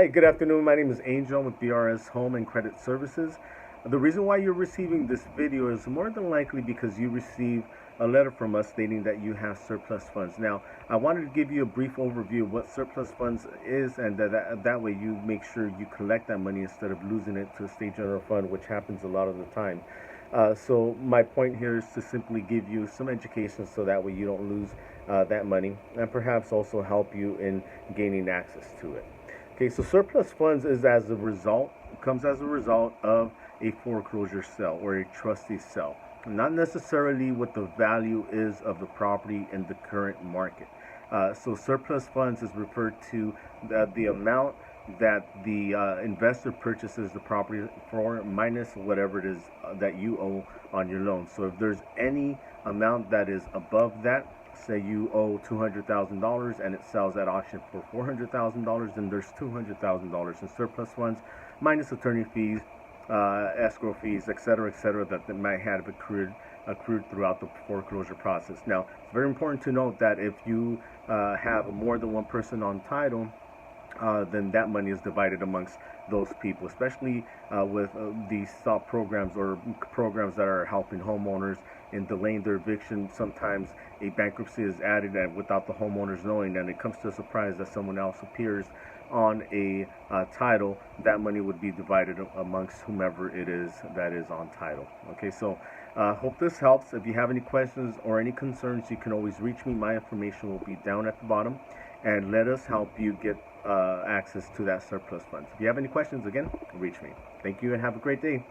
Hi, good afternoon. My name is Angel with BRS Home and Credit Services. The reason why you're receiving this video is more than likely because you received a letter from us stating that you have surplus funds. Now, I wanted to give you a brief overview of what surplus funds is, and that way you make sure you collect that money instead of losing it to a state general fund, which happens a lot of the time. So my point here is to simply give you some education so that way you don't lose that money, and perhaps also help you in gaining access to it. Okay, so surplus funds comes as a result of a foreclosure sale or a trustee sale, not necessarily what the value is of the property in the current market. So surplus funds is referred to the amount that the investor purchases the property for minus whatever it is that you owe on your loan. So if there's any amount that is above that, say you owe $200,000 and it sells at auction for $400,000, then there's $200,000 in surplus funds minus attorney fees, escrow fees, etc., that might have accrued throughout the foreclosure process. Now, it's very important to note that if you have more than one person on title, then that money is divided amongst those people, especially with these stop programs or programs that are helping homeowners in delaying their eviction. Sometimes a bankruptcy is added and without the homeowners knowing, and it comes to a surprise that someone else appears on a title. That money would be divided amongst whomever it is that is on title. Okay, so hope this helps. If you have any questions or any concerns, you can always reach me. My information will be down at the bottom, and let us help you get access to that surplus funds. If you have any questions, again, reach me. Thank you and have a great day.